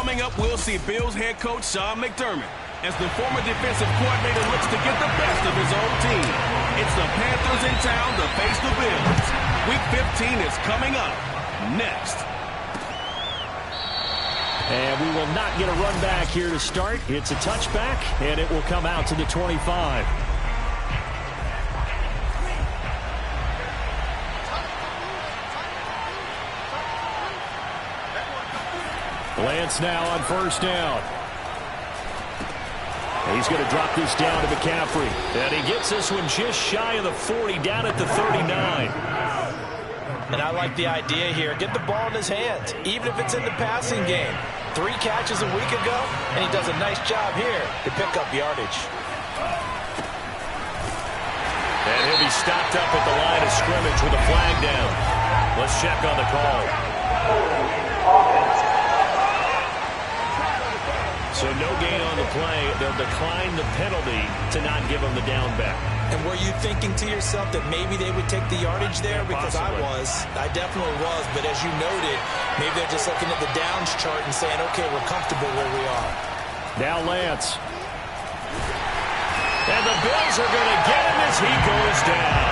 Coming up, we'll see Bills head coach Sean McDermott as the former defensive coordinator looks to get the best of his own team. It's the Panthers in town to face the Bills. Week 15 is coming up next. And we will not get a run back here to start. It's a touchback, and it will come out to the 25. Lance now on first down. He's going to drop this down to McCaffrey. And he gets this one just shy of the 40, down at the 39. And I like the idea here. Get the ball in his hands, even if it's in the passing game. 3 catches a week ago, and he does a nice job here to pick up yardage. And he'll be stopped up at the line of scrimmage with a flag down. Let's check on the call. So no gain on the play. They'll decline the penalty to not give him the down back. And were you thinking to yourself that maybe they would take the yardage there? Because possibly. I definitely was. But as you noted, maybe they're just looking at the downs chart and saying, okay, we're comfortable where we are. Now Lance. And the Bills are going to get him as he goes down.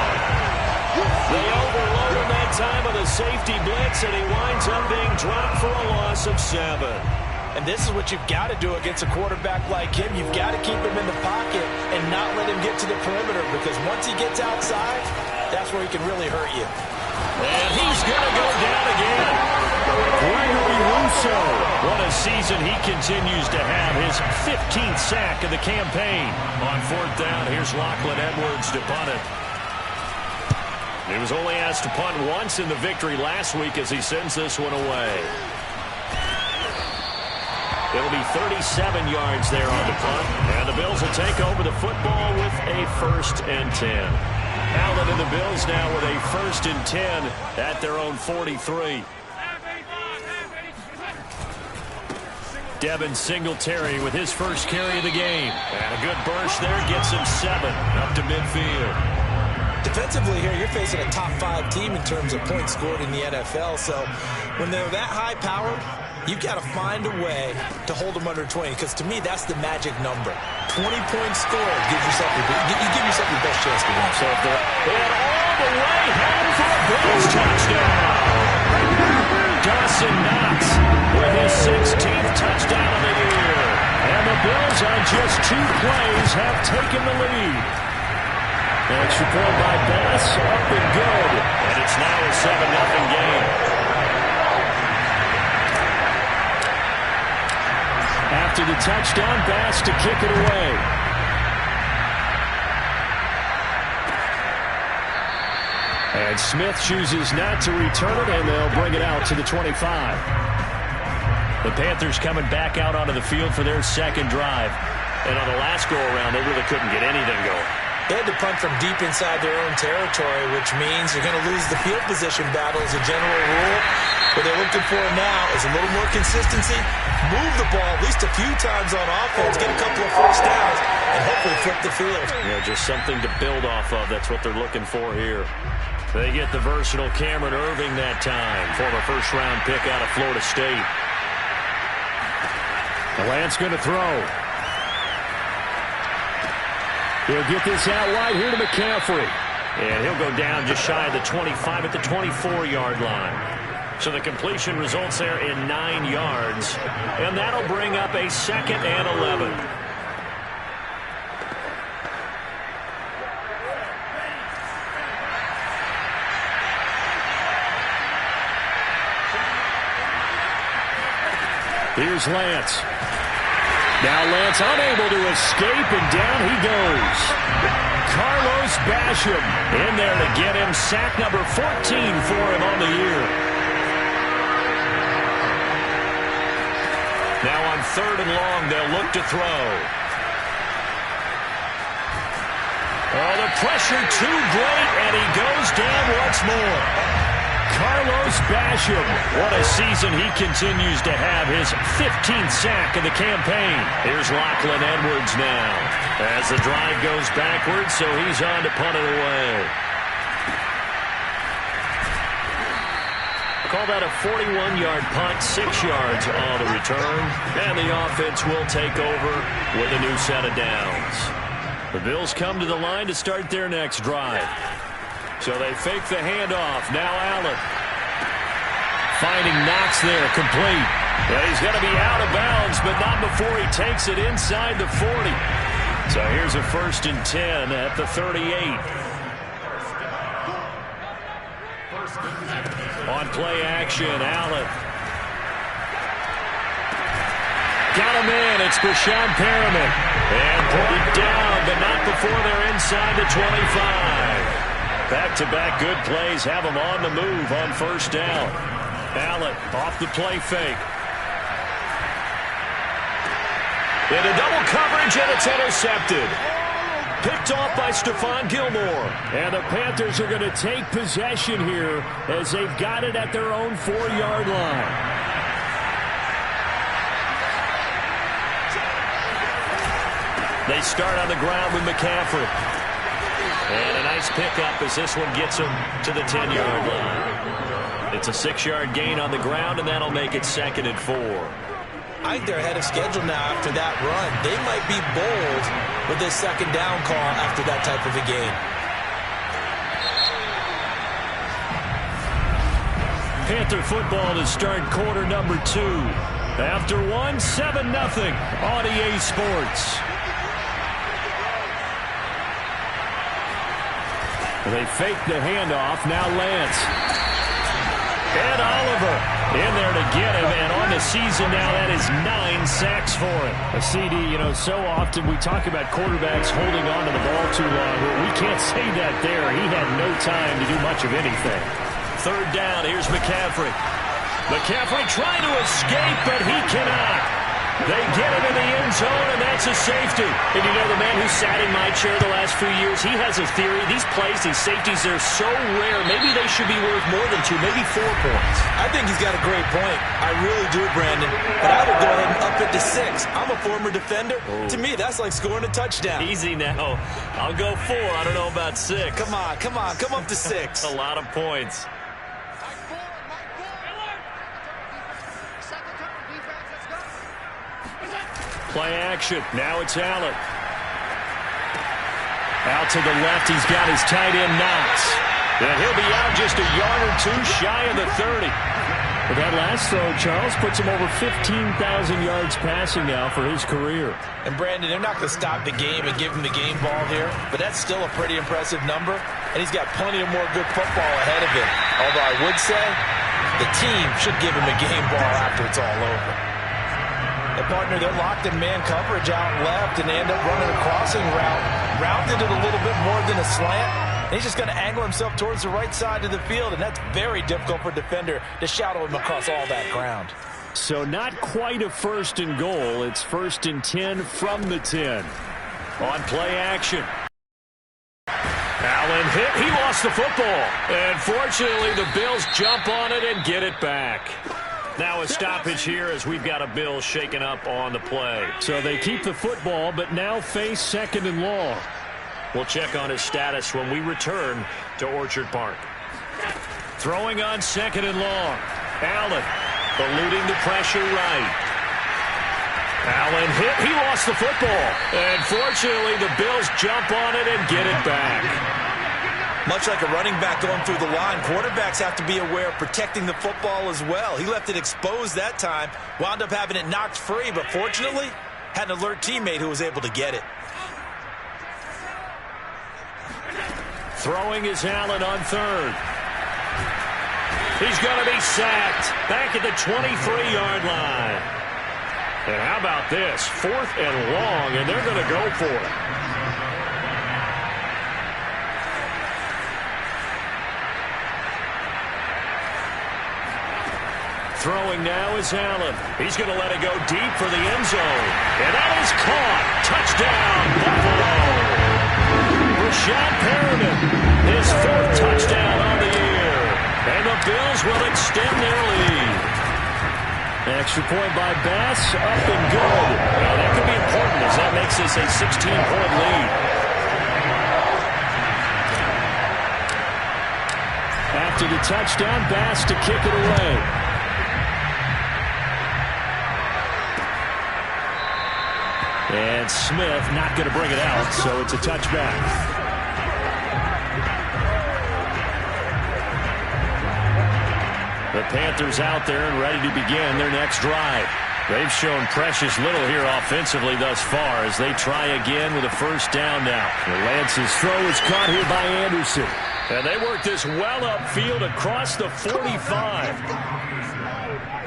They overload him that time with a safety blitz, and he winds up being dropped for a loss of 7. And this is what you've got to do against a quarterback like him. You've got to keep him in the pocket and not let him get to the perimeter, because once he gets outside, that's where he can really hurt you. And he's going to go down again. Gregory Rousseau. What a season he continues to have. His 15th sack of the campaign. On 4th down, here's Lachlan Edwards to punt it. He was only asked to punt once in the victory last week as he sends this one away. It'll be 37 yards there on the punt. And the Bills will take over the football with a 1st and 10. Allen and the Bills now with a 1st and 10 at their own 43. Devin Singletary with his first carry of the game. And a good burst there gets him 7 up to midfield. Defensively here, you're facing a top 5 team in terms of points scored in the NFL. So when they're that high-powered, you've got to find a way to hold them under 20, because to me, that's the magic number. 20 points scored gives yourself you give yourself your best chance to win. So if they're all the way home for a Bills touchdown. Dawson Knox with his 16th touchdown of the year. And the Bills on just 2 plays have taken the lead. Extra point by Bass, up and good. And it's now a 7-0 game. After the touchdown, Bass to kick it away. And Smith chooses not to return it, and they'll bring it out to the 25. The Panthers coming back out onto the field for their 2nd drive. And on the last go-around, they really couldn't get anything going. They had to punt from deep inside their own territory, which means you're going to lose the field position battle as a general rule. What they're looking for now is a little more consistency, move the ball at least a few times on offense, get a couple of 1st downs, and hopefully flip the field. Yeah, just something to build off of. That's what they're looking for here. They get the versatile Cameron Irving that time, former 1st-round pick out of Florida State. Lance going to throw. He'll get this out wide here to McCaffrey. And he'll go down just shy of the 25 at the 24-yard line. So the completion results there in 9 yards. And that'll bring up a 2nd and 11. Here's Lance. Now Lance unable to escape, and down he goes. Carlos Basham in there to get him sack number 14 for him on the year. Now on 3rd and long, they'll look to throw. Oh, the pressure too great, and he goes down once more. Carlos Basham, what a season he continues to have, his 15th sack of the campaign. Here's Lachlan Edwards now as the drive goes backwards, so he's on to punt it away. Call that a 41-yard punt, 6 yards on the return. And the offense will take over with a new set of downs. The Bills come to the line to start their next drive. So they fake the handoff. Now Allen. Finding Knox there, complete. And he's going to be out of bounds, but not before he takes it inside the 40. So here's a 1st and 10 at the 38. On play action, Allen. Got him in. It's Brashad Perriman. And brought down, but not before they're inside the 25. Back-to-back good plays have him on the move on 1st down. Allen off the play fake. Into double coverage, and it's intercepted. Picked off by Stephon Gilmore. And the Panthers are going to take possession here as they've got it at their own 4-yard line. They start on the ground with McCaffrey. And a nice pickup as this one gets him to the 10-yard line. It's a 6-yard gain on the ground, and that'll make it 2nd and 4. I think they're ahead of schedule now after that run. They might be bold with this 2nd down call after that type of a game. Panther football to start quarter number 2. After 1, 7-0 on EA Sports. They fake the handoff. Now Lance. And Oliver in there to get him. And on the season now, that is 9 sacks for him. A CD, you know, so often we talk about quarterbacks holding on to the ball too long. But we can't say that there. He had no time to do much of anything. 3rd down. Here's McCaffrey. McCaffrey trying to escape, but he cannot. They get him in the end zone, and that's a safety. And you know, the man who sat in my chair the last few years, he has a theory. These plays, these safeties, they're so rare. Maybe they should be worth more than 2, maybe 4 points. I think he's got a great point. I really do, Brandon. But I would go ahead and up it to 6. I'm a former defender. Oh. To me, that's like scoring a touchdown. Easy now. I'll go 4. I don't know about 6. Come on. Come up to 6. A lot of points. Play action. Now it's Allen. Out to the left. He's got his tight end Knox. And he'll be out just a yard or 2 shy of the 30. But that last throw, Charles, puts him over 15,000 yards passing now for his career. And Brandon, they're not going to stop the game and give him the game ball here, but that's still a pretty impressive number. And he's got plenty of more good football ahead of him. Although I would say the team should give him a game ball after it's all over. And partner, they're locked in man coverage out left, and they end up running a crossing route. Rounded it a little bit more than a slant. And he's just going to angle himself towards the right side of the field, and that's very difficult for a defender to shadow him across all that ground. So not quite a 1st and goal. It's 1st and 10 from the 10. On play action. Allen hit. He lost the football. And fortunately, the Bills jump on it and get it back. Now a stoppage here as we've got a Bills shaken up on the play. So they keep the football, but now face 2nd and long. We'll check on his status when we return to Orchard Park. Throwing on 2nd and long. Allen eluding the pressure right. Allen hit. He lost the football. And fortunately, the Bills jump on it and get it back. Much like a running back going through the line, quarterbacks have to be aware of protecting the football as well. He left it exposed that time, wound up having it knocked free, but fortunately, had an alert teammate who was able to get it. Throwing is Allen on 3rd. He's going to be sacked back at the 23-yard line. And how about this? 4th and long, and they're going to go for it. Throwing now is Allen. He's going to let it go deep for the end zone. And that is caught. Touchdown, Buffalo. Brashad Perriman, his 4th touchdown on the year. And the Bills will extend their lead. Extra point by Bass, up and good. Now that could be important as that makes this a 16-point lead. after the touchdown pass to kick it away. And Smith not going to bring it out, so it's a touchback. The Panthers out there and ready to begin their next drive. They've shown precious little here offensively thus far as they try again with a first down now. Lance's throw is caught here by Anderson. And they work this well upfield across the 45.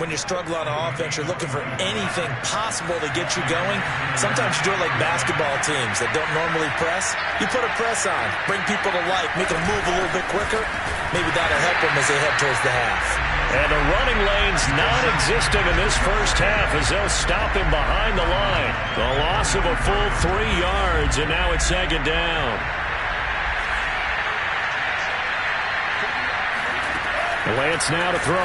When you struggle on offense, you're looking for anything possible to get you going. Sometimes you do it like basketball teams that don't normally press. You put a press on, bring people to life, make them move a little bit quicker. Maybe that'll help them as they head towards the half. And the running lane's non-existent in this first half as they'll stop him behind the line. The loss of a full 3 yards, and now it's second down. Lance now to throw.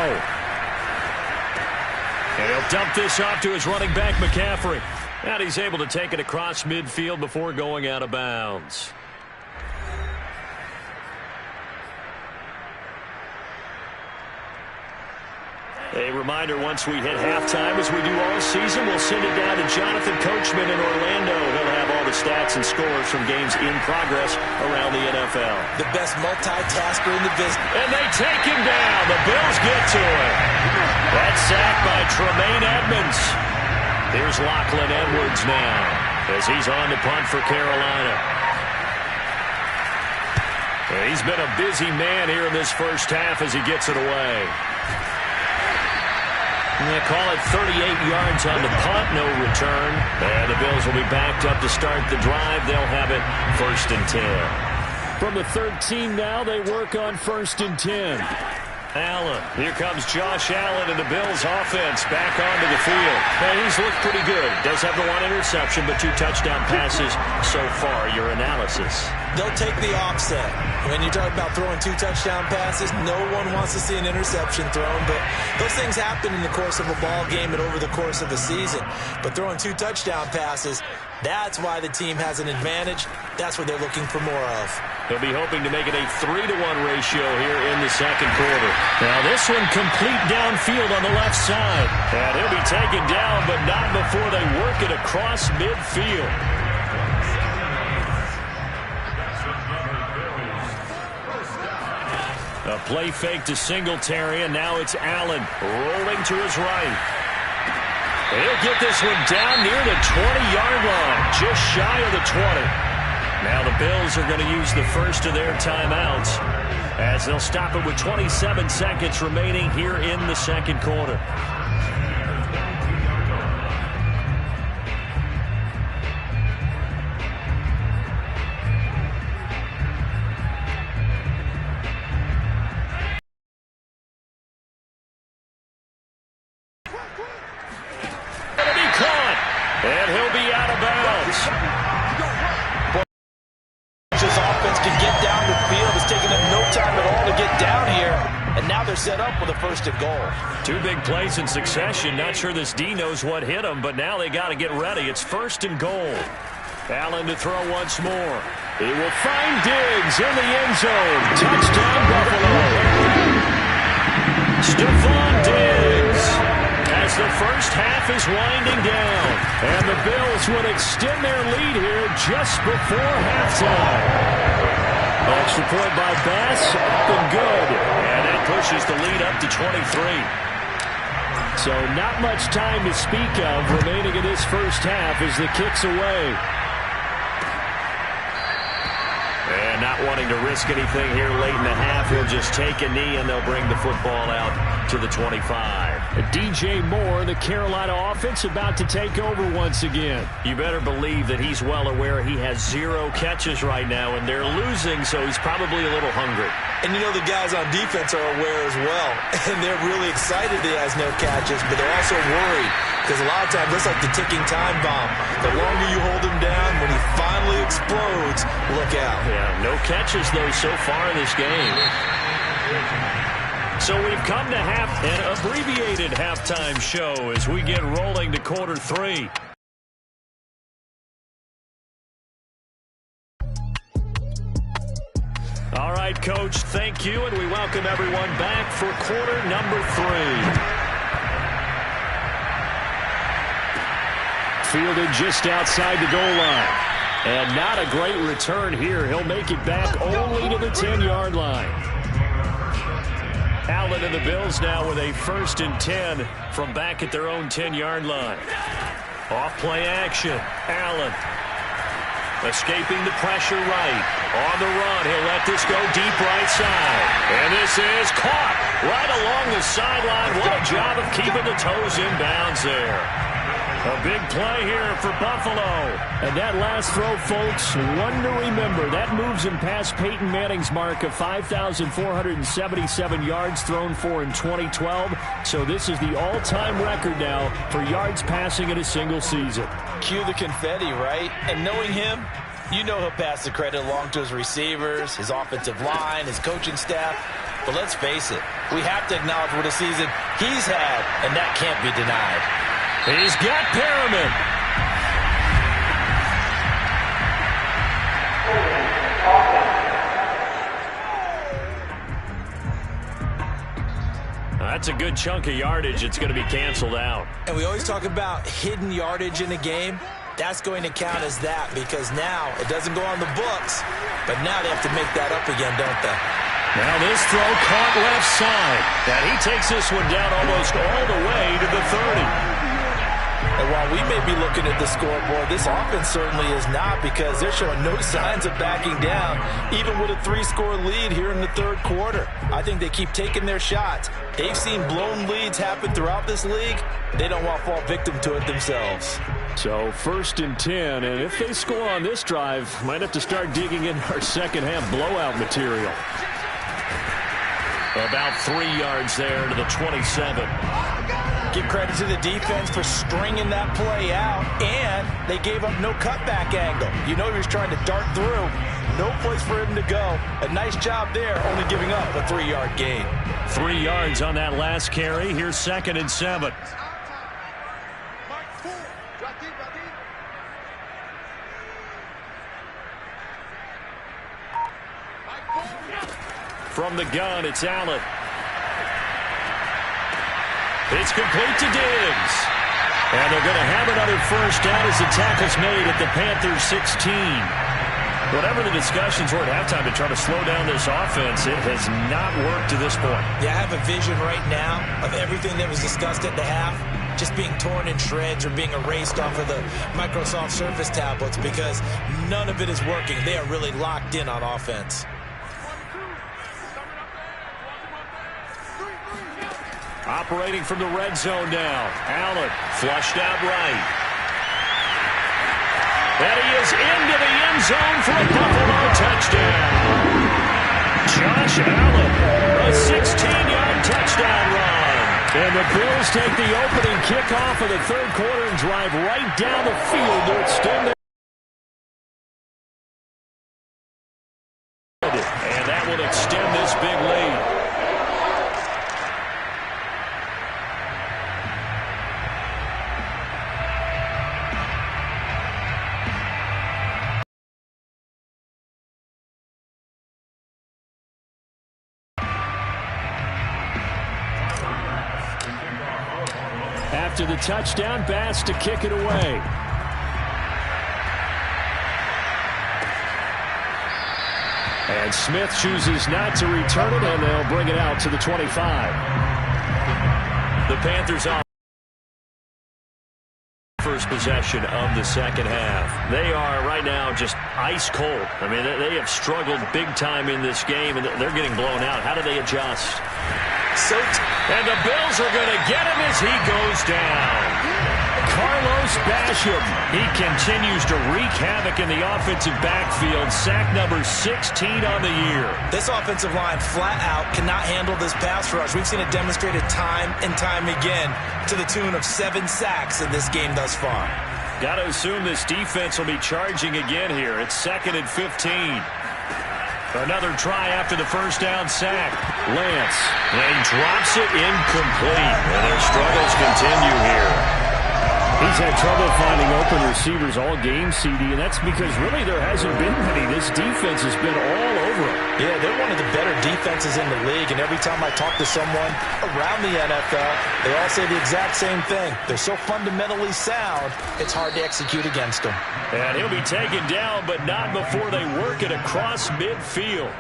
And he'll dump this off to his running back, McCaffrey. And he's able to take it across midfield before going out of bounds. A reminder, once we hit halftime, as we do all season, we'll send it down to Jonathan Coachman in Orlando. He'll have all the stats and scores from games in progress around the NFL. The best multitasker in the business. And they take him down. The Bills get to him. That sack by Tremaine Edmonds. Here's Lachlan Edwards now as he's on to punt for Carolina. He's been a busy man here in this first half as he gets it away. And they call it 38 yards on the punt, no return. And the Bills will be backed up to start the drive. They'll have it 1st and 10. From the 13 now, they work on 1st and 10. Allen. Here comes Josh Allen and the Bills offense back onto the field. And he's looked pretty good. Does have the 1 interception, but 2 touchdown passes so far. Your analysis? They'll take the offset. When you talk about throwing 2 touchdown passes, no one wants to see an interception thrown, but those things happen in the course of a ball game and over the course of a season. But throwing 2 touchdown passes, that's why the team has an advantage. That's what they're looking for more of. He'll be hoping to make it a 3-to-1 ratio here in the second quarter. Now this one complete downfield on the left side. And he'll be taken down, but not before they work it across midfield. A play fake to Singletary, and now it's Allen rolling to his right. He'll get this one down near the 20-yard line, just shy of the 20. Now the Bills are going to use the first of their timeouts as they'll stop it with 27 seconds remaining here in the second quarter. Gonna be caught, and he'll be out of bounds. Offense can get down the field. It's taken them no time at all to get down here, and now they're set up with a 1st and goal. 2 big plays in succession. Not sure this D knows what hit him, but now they got to get ready. It's 1st and goal. Allen to throw once more. He will find Diggs in the end zone. Touchdown, Buffalo. Stephon Diggs. As the first half is winding down, and the Bills would extend their lead here just before halftime. Extra point by Bass, up and good, and that pushes the lead up to 23. So not much time to speak of remaining in this first half as the kick's away. And not wanting to risk anything here late in the half, he'll just take a knee and they'll bring the football out to the 25. DJ Moore, the Carolina offense, about to take over once again. You better believe that he's well aware he has 0 catches right now, and they're losing, so he's probably a little hungry. And you know the guys on defense are aware as well, and they're really excited that he has no catches, but they're also worried because a lot of times that's like the ticking time bomb. The longer you hold him down, when he finally explodes, look out. Yeah, no catches, though, so far in this game. So we've come to an abbreviated halftime show as we get rolling to quarter 3. All right. right, Coach. Thank you, and we welcome everyone back for quarter number 3. Fielded just outside the goal line. And not a great return here. He'll make it back only to the 10-yard line. Allen and the Bills now with a 1st and 10 from back at their own 10-yard line. Off play action. Allen escaping the pressure right. On the run, he'll let this go deep right side. And this is caught right along the sideline. What a job of keeping the toes in bounds there. A big play here for Buffalo. And that last throw, folks, one to remember. That moves him past Peyton Manning's mark of 5,477 yards thrown for in 2012. So this is the all-time record now for yards passing in a single season. Cue the confetti, right? And knowing him, you know he'll pass the credit along to his receivers, his offensive line, his coaching staff. But let's face it, we have to acknowledge what a season he's had, and that can't be denied. He's got Perriman. That's a good chunk of yardage. It's going to be canceled out. And we always talk about hidden yardage in a game. That's going to count as that because now it doesn't go on the books, but now they have to make that up again, don't they? Now this throw caught left side. And he takes this one down almost all the way to the 30. And while we may be looking at the scoreboard, this offense certainly is not because they're showing no signs of backing down, even with a 3-score lead here in the third quarter. I think they keep taking their shots. They've seen blown leads happen throughout this league. They don't want to fall victim to it themselves. So 1st and 10, and if they score on this drive, might have to start digging in our second half blowout material. About 3 yards there to the 27. Give credit to the defense for stringing that play out, and they gave up no cutback angle. You know he was trying to dart through. No place for him to go. A nice job there, only giving up a 3-yard gain. 3 yards on that last carry. Here's 2nd and 7. From the gun, it's Allen. It's complete to Diggs. And they're going to have another first down as the tackle's made at the Panthers 16. Whatever the discussions were at halftime to try to slow down this offense, it has not worked to this point. Yeah, I have a vision right now of everything that was discussed at the half just being torn in shreds or being erased off of the Microsoft Surface tablets because none of it is working. They are really locked in on offense. Operating from the red zone now. Allen flushed out right. And he is into the end zone for a Buffalo touchdown. Josh Allen, a 16-yard touchdown run. And the Bills take the opening kickoff of the third quarter and drive right down the field to extend their lead. And that will extend this big lead. After the touchdown, Bass to kick it away. And Smith chooses not to return it, and they'll bring it out to the 25. The Panthers on first possession of the second half. They are right now just ice cold. I mean, they have struggled big time in this game, and they're getting blown out. How do they adjust? And the Bills are going to get him as he goes down. Carlos Basham. He continues to wreak havoc in the offensive backfield. Sack number 16 on the year. This offensive line flat out cannot handle this pass rush. We've seen it demonstrated time and time again to the tune of 7 sacks in this game thus far. Got to assume this defense will be charging again here. It's 2nd and 15. Another try after the first down sack. Lance. And he drops it incomplete. And their struggles continue here. He's had trouble finding open receivers all game, CD, and that's because really there hasn't been many. This defense has been all over him. Yeah, they're one of the better defenses in the league, and every time I talk to someone around the NFL, they all say the exact same thing. They're so fundamentally sound, it's hard to execute against them. And he'll be taken down, but not before they work it across midfield.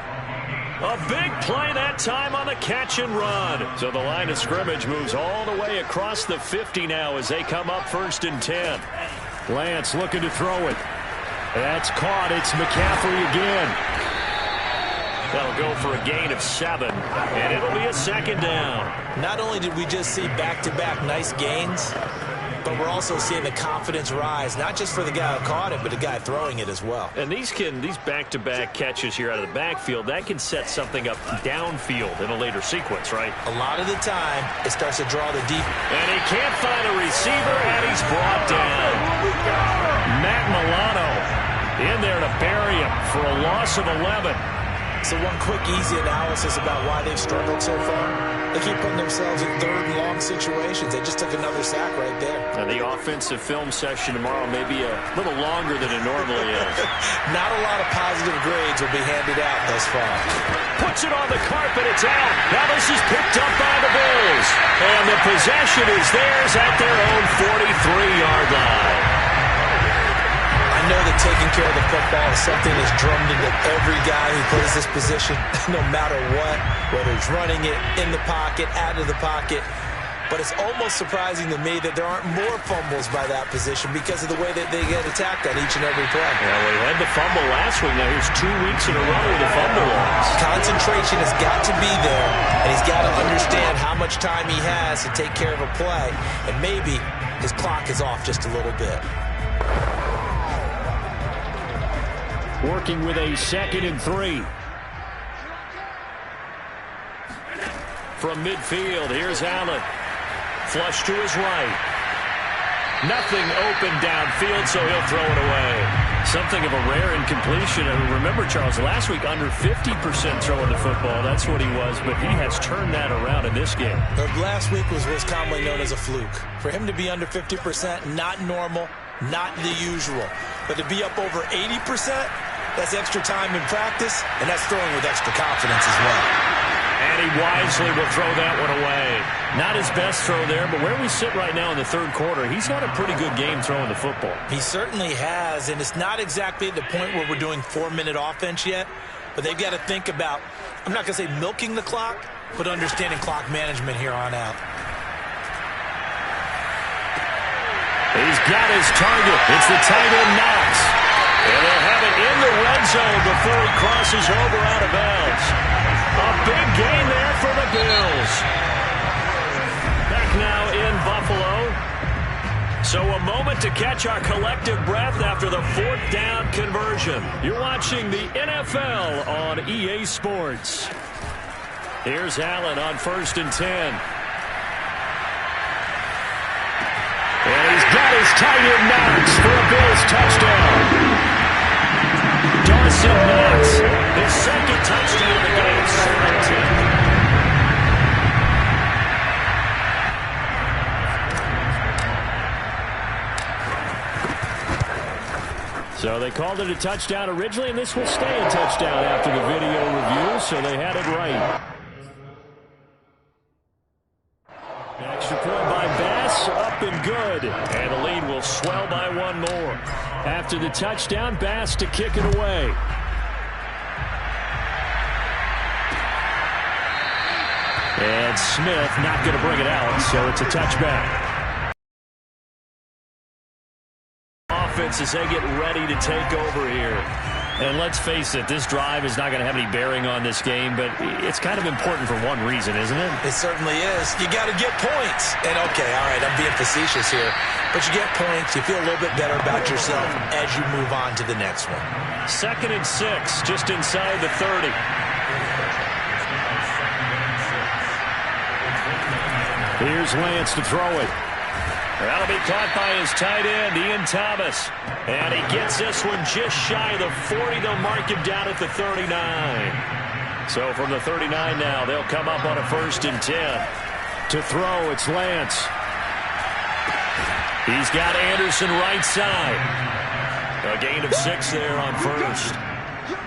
A big play that time on the catch and run. So the line of scrimmage moves all the way across the 50 now as they come up 1st and 10. Lance looking to throw it. That's caught. It's McCaffrey again. That'll go for a gain of 7, and it'll be a 2nd down. Not only did we just see back-to-back nice gains, but we're also seeing the confidence rise, not just for the guy who caught it, but the guy throwing it as well. And these back-to-back catches here out of the backfield, that can set something up downfield in a later sequence, right? A lot of the time, it starts to draw the deep. And he can't find a receiver, and he's brought down. Matt Milano in there to bury him for a loss of 11. So one quick, easy analysis about why they've struggled so far. They keep putting themselves in 3rd and long situations. They just took another sack right there. And the offensive film session tomorrow may be a little longer than it normally is. Not a lot of positive grades will be handed out thus far. Puts it on the carpet. It's out. Now this is picked up by the Bills. And the possession is theirs at their own 43-yard line. I know that taking care of the football is something that's drummed into every guy who plays this position, no matter what, whether it's running it, in the pocket, out of the pocket. But it's almost surprising to me that there aren't more fumbles by that position because of the way that they get attacked on each and every play. Yeah, well, he had the fumble last week. Now here's 2 weeks in a row with a fumble loss. Concentration has got to be there, and he's got to understand how much time he has to take care of a play, and maybe his clock is off just a little bit. Working with a 2nd and 3. From midfield, here's Allen. Flush to his right. Nothing open downfield, so he'll throw it away. Something of a rare incompletion. And remember, Charles, last week under 50% throwing the football. That's what he was, but he has turned that around in this game. Last week was what's commonly known as a fluke. For him to be under 50%, not normal, not the usual. But to be up over 80%, that's extra time in practice, and that's throwing with extra confidence as well. And he wisely will throw that one away. Not his best throw there, but where we sit right now in the 3rd quarter, he's had a pretty good game throwing the football. He certainly has, and it's not exactly at the point where we're doing 4-minute offense yet, but they've got to think about, I'm not going to say milking the clock, but understanding clock management here on out. He's got his target. It's the tight end Knox. And they'll have it in the red zone before he crosses over out of bounds. A big gain there for the Bills. Back now in Buffalo. So a moment to catch our collective breath after the 4th down conversion. You're watching the NFL on EA Sports. Here's Allen on 1st and 10. And he's got his tight end Knox for a Bills touchdown. Dawson Knox, his 2nd touchdown of the game, 17. So they called it a touchdown originally, and this will stay a touchdown after the video review, so they had it right. Extra point by Bass, up and good. And the lead will swell by 1 more. After the touchdown, Bass to kick it away. And Smith not going to bring it out, so it's a touchback. Offense as they get ready to take over here. And let's face it, this drive is not going to have any bearing on this game, but it's kind of important for one reason, isn't it? It certainly is. You got to get points. And, okay, all right, I'm being facetious here. But you get points, you feel a little bit better about yourself as you move on to the next one. 2nd and 6, just inside the 30. Here's Lance to throw it. That'll be caught by his tight end, Ian Thomas. And he gets this one just shy of the 40. They'll mark him down at the 39. So from the 39 now, they'll come up on a 1st and 10. To throw, it's Lance. He's got Anderson right side. A gain of 6 there on first.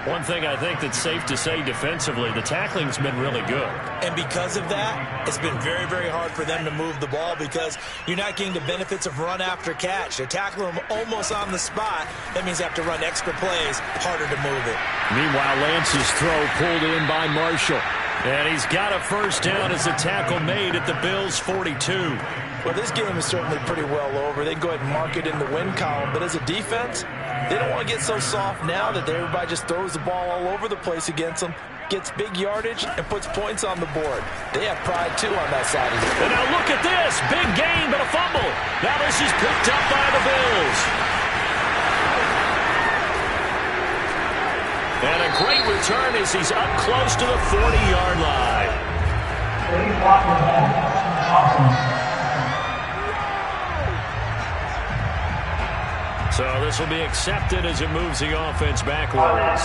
One thing I think that's safe to say defensively, the tackling's been really good. And because of that, it's been very, very hard for them to move the ball because you're not getting the benefits of run after catch. They're tackling them almost on the spot. That means they have to run extra plays, harder to move it. Meanwhile, Lance's throw pulled in by Marshall. And he's got a first down as a tackle made at the Bills' 42. Well, this game is certainly pretty well over. They can go ahead and mark it in the win column. But as a defense, they don't want to get so soft now that everybody just throws the ball all over the place against them, gets big yardage, and puts points on the board. They have pride, too, on that side of the ball. And now look at this. Big gain, but a fumble. Now this is picked up by the Bills. And a great return as he's up close to the 40-yard line. So this will be accepted as it moves the offense backwards.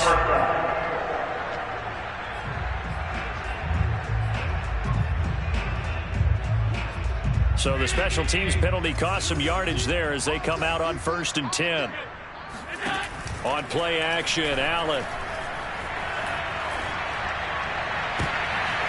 So the special teams penalty cost some yardage there as they come out on 1st and 10. On play action, Allen.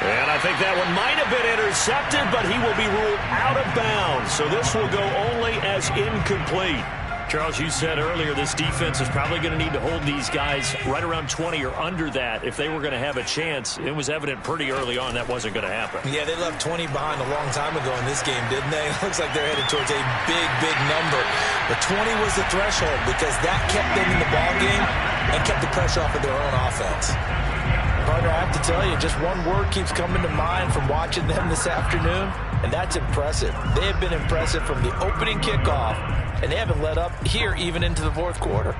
And I think that one might have been intercepted, but he will be ruled out of bounds. So this will go only as incomplete. Charles, you said earlier this defense is probably going to need to hold these guys right around 20 or under that if they were going to have a chance. It was evident pretty early on that wasn't going to happen. Yeah, they left 20 behind a long time ago in this game, didn't they? It looks like they're headed towards a big, big number. But 20 was the threshold because that kept them in the ball game and kept the pressure off of their own offense. Partner, I have to tell you, just one word keeps coming to mind from watching them this afternoon, and that's impressive. They have been impressive from the opening kickoff, and they haven't let up here even into the fourth quarter.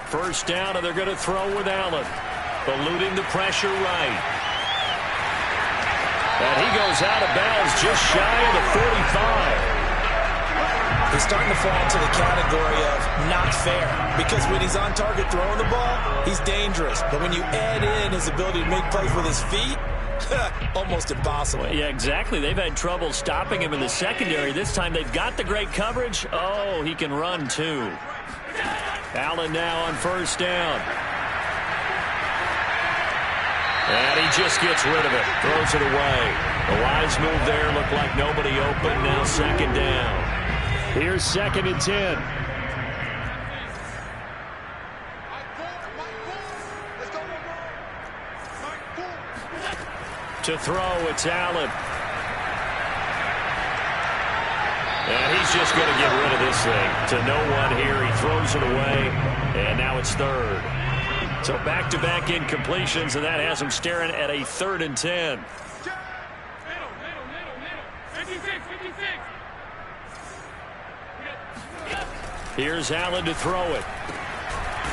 First down, and they're going to throw with Allen. Eluding the pressure right. And he goes out of bounds just shy of the 45. He's starting to fall into the category of not fair because when he's on target throwing the ball, he's dangerous. But when you add in his ability to make plays with his feet, almost impossible. Well, yeah, exactly. They've had trouble stopping him in the secondary. This time they've got the great coverage. Oh, he can run too. Allen now on first down. And he just gets rid of it. Throws it away. The wise move there. Looked like nobody open. Now second down. Here's 2nd and 10. To throw, it's Allen. And he's just going to get rid of this thing. To no one here. He throws it away. And now it's 3rd. So back-to-back incompletions, and that has him staring at a 3rd and 10. Here's Allen to throw it.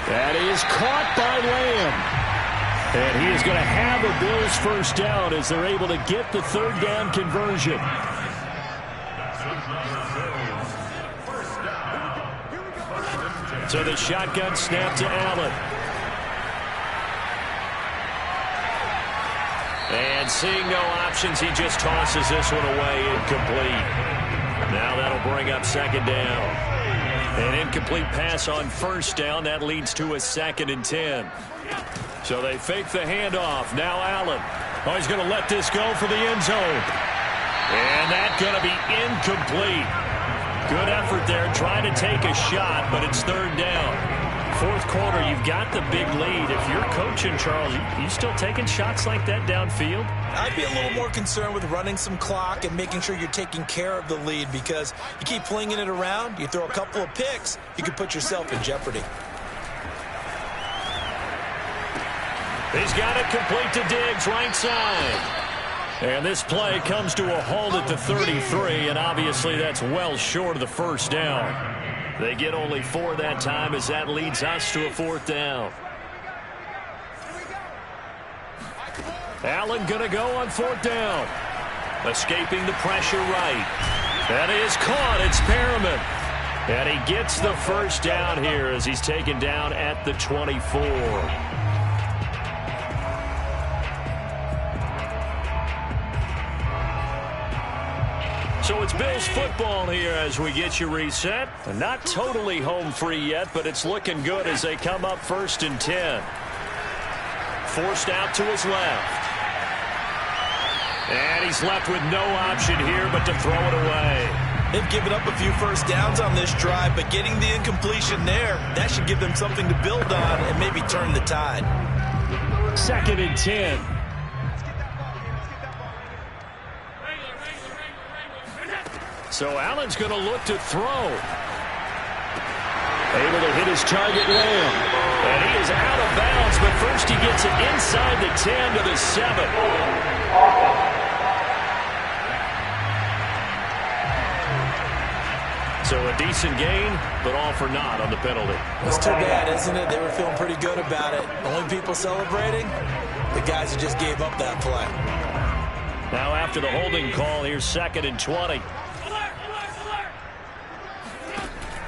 That is caught by Lamb. And he is going to have a Bills first down as they're able to get the 3rd down conversion. So the shotgun snap to Allen. And seeing no options, he just tosses this one away, incomplete. Now that'll bring up 2nd down. An incomplete pass on first down. That leads to a 2nd and 10. So they fake the handoff. Now Allen. Oh, he's going to let this go for the end zone. And that's going to be incomplete. Good effort there, trying to take a shot, but it's 3rd down. 4th quarter, you've got the big lead. If you're coaching, Charles, you still taking shots like that downfield? I'd be a little more concerned with running some clock and making sure you're taking care of the lead because you keep flinging it around, you throw a couple of picks, you could put yourself in jeopardy. He's got it complete to Diggs, right side. And this play comes to a halt at the 33, and obviously that's well short of the first down. They get only 4 that time as that leads us to a 4th down. Allen going to go on 4th down. Escaping the pressure right. That is caught. It's Perriman. And he gets the first down here as he's taken down at the 24. So it's Bills football here as we get you reset. Not totally home free yet, but it's looking good as they come up 1st and 10. Forced out to his left. And he's left with no option here but to throw it away. They've given up a few first downs on this drive, but getting the incompletion there, that should give them something to build on and maybe turn the tide. 2nd and 10. So Allen's going to look to throw. Able to hit his target Lamb. And he is out of bounds, but first he gets it inside the 10 to the 7. So a decent gain, but all for naught on the penalty. It's too bad, isn't it? They were feeling pretty good about it. Only people celebrating, the guys who just gave up that play. Now after the holding call, here's 2nd and 20.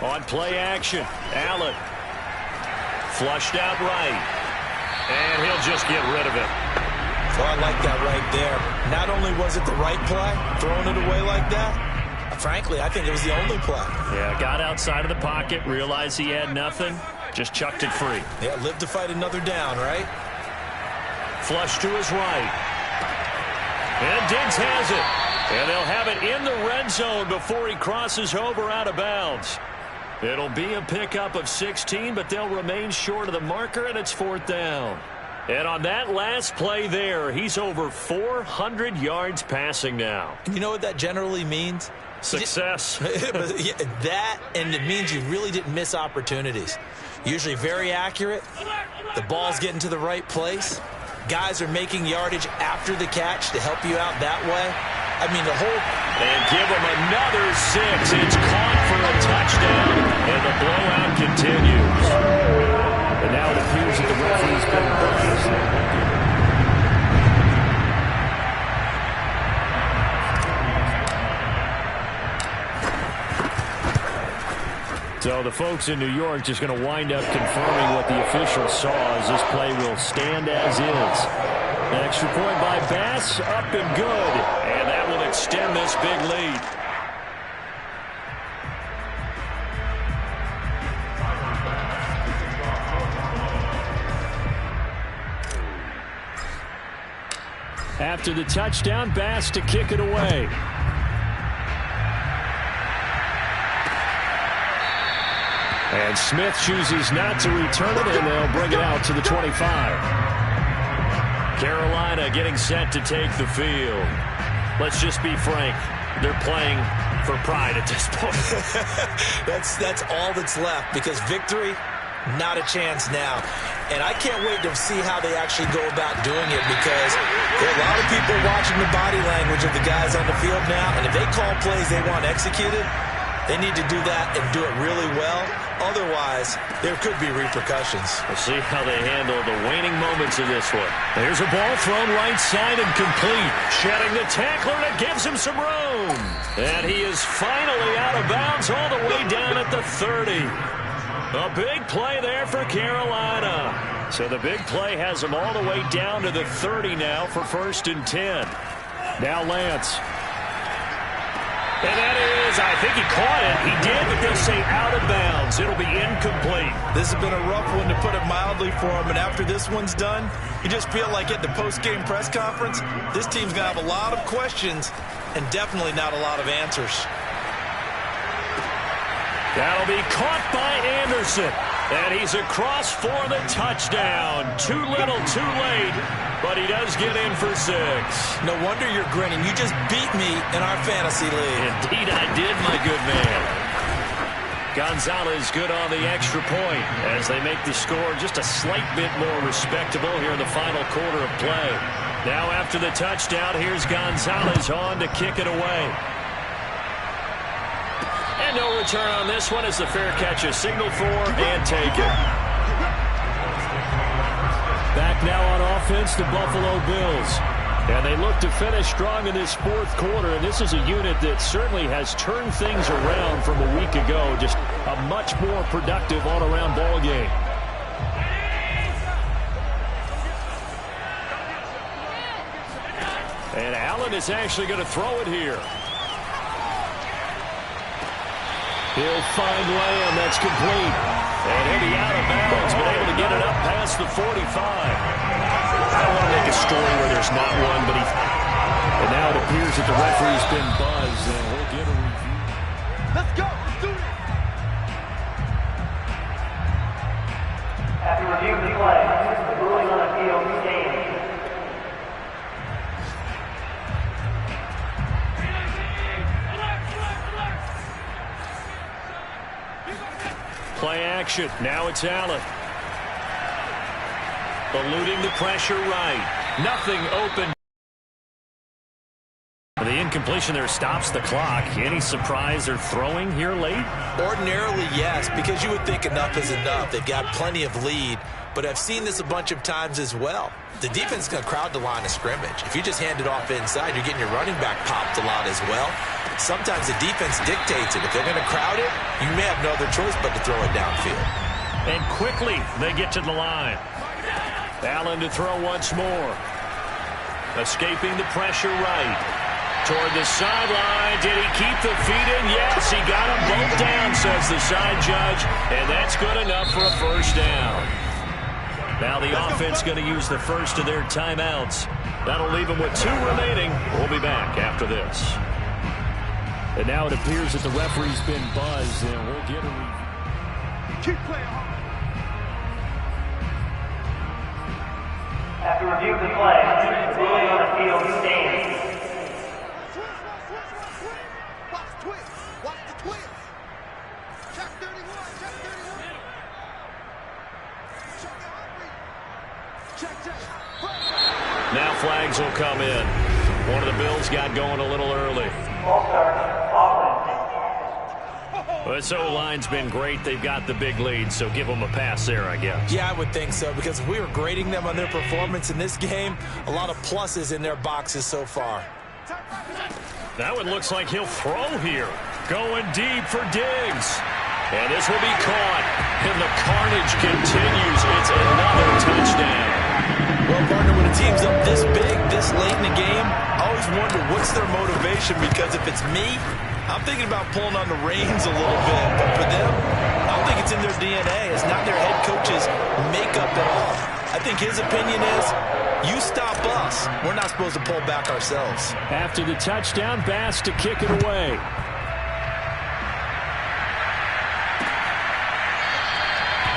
On play action, Allen. Flushed out right. And he'll just get rid of it. Oh, I like that right there. Not only was it the right play, throwing it away like that, frankly, I think it was the only play. Yeah, got outside of the pocket, realized he had nothing, just chucked it free. Yeah, live to fight another down, right? Flush to his right. And Diggs has it. And they'll have it in the red zone before he crosses over out of bounds. It'll be a pickup of 16, but they'll remain short of the marker, and it's 4th down. And on that last play there, he's over 400 yards passing now. You know what that generally means? Success. That, and it means you really didn't miss opportunities. Usually very accurate. The ball's getting to the right place. Guys are making yardage after the catch to help you out that way. I mean, the whole... And give him another 6. It's caught for a touchdown, and the blowout continues. And now it appears that the referee's been biased. So the folks in New York just going to wind up confirming what the official saw as this play will stand as is. An extra point by Bass, up and good. And that will extend this big lead. After the touchdown, Bass to kick it away. And Smith chooses not to return it, and they'll bring it out to the 25. Carolina getting set to take the field. Let's just be frank. They're playing for pride at this point. That's all that's left, because victory, not a chance now. And I can't wait to see how they actually go about doing it, because there are a lot of people watching the body language of the guys on the field now, and if they call plays they want executed, they need to do that and do it really well. Otherwise, there could be repercussions. We'll see how they handle the waning moments of this one. There's a ball thrown right side and complete. Shedding the tackler, and it gives him some room. And he is finally out of bounds all the way down at the 30. A big play there for Carolina. So the big play has him all the way down to the 30 now for 1st and 10. Now Lance. And that is, I think he caught it. He did, but they'll say out of bounds. It'll be incomplete. This has been a rough one, to put it mildly, for him. And after this one's done, you just feel like at the post-game press conference, this team's going to have a lot of questions and definitely not a lot of answers. That'll be caught by Anderson. And he's across for the touchdown. Too little, too late. But he does get in for 6. No wonder you're grinning. You just beat me in our fantasy league. Indeed I did, my good man. Gonzalez good on the extra point as they make the score just a slight bit more respectable here in the final quarter of play. Now after the touchdown, here's Gonzalez on to kick it away. And no return on this one as the fair catch is signaled for and taken. Back now on offense, the Buffalo Bills. And they look to finish strong in this fourth quarter, and this is a unit that certainly has turned things around from a week ago. Just a much more productive all-around ball game. And Allen is actually going to throw it here. He'll find Lamb. That's complete. And he'll be out of bounds, but able to get it up past the 45. I don't want to make a story where there's not one, but and now it appears that the referee's been buzzed, and we'll get a review. Let's go. Let's do this. After review of the play, the ruling on the field stands. Play action. Now it's Allen. Eluding the pressure right. Nothing open. The incompletion there stops the clock. Any surprise they're throwing here late? Ordinarily, yes, because you would think enough is enough. They've got plenty of lead, but I've seen this a bunch of times as well. The defense is going to crowd the line of scrimmage. If you just hand it off inside, you're getting your running back popped a lot as well. Sometimes the defense dictates it. If they're going to crowd it, you may have no other choice but to throw it downfield. And quickly they get to the line. Allen to throw once more. Escaping the pressure right. Toward the sideline. Did he keep the feet in? Yes, he got them both down, says the side judge. And that's good enough for a first down. Now the offense going to use the first of their timeouts. That'll leave them with 2 remaining. We'll be back after this. And now it appears that the referee's been buzzed, and we'll get a review. Keep playing hard. After review of the play, the ruling on the field stands. Watch the twist. Watch the twist. Check 31. Check 31. Check the heartbeat. Check. Now flags will come in. One of the Bills got going a little early. This O-line's been great. They've got the big lead, so give them a pass there, I guess. Yeah, I would think so, because if we were grading them on their performance in this game, a lot of pluses in their boxes so far. That one looks like he'll throw here. Going deep for Diggs. And this will be caught. And the carnage continues. It's another touchdown. Well, partner, when a team's up this big, this late in the game, I always wonder what's their motivation, because if it's me, I'm thinking about pulling on the reins a little bit. But for them, I don't think it's in their DNA. It's not their head coach's makeup at all. I think his opinion is, you stop us. We're not supposed to pull back ourselves. After the touchdown, Bass to kick it away.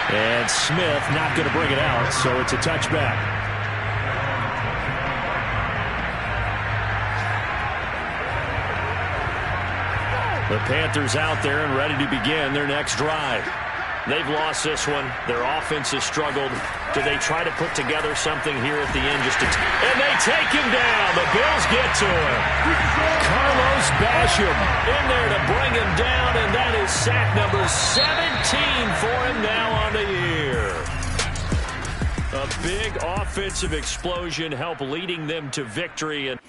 And Smith not going to bring it out, so it's a touchback. The Panthers out there and ready to begin their next drive. They've lost this one. Their offense has struggled. Do they try to put together something here at the end? And they take him down. The Bills get to him. Carlos Basham in there to bring him down, and that is sack number 17 for him now on the year. A big offensive explosion helped leading them to victory. And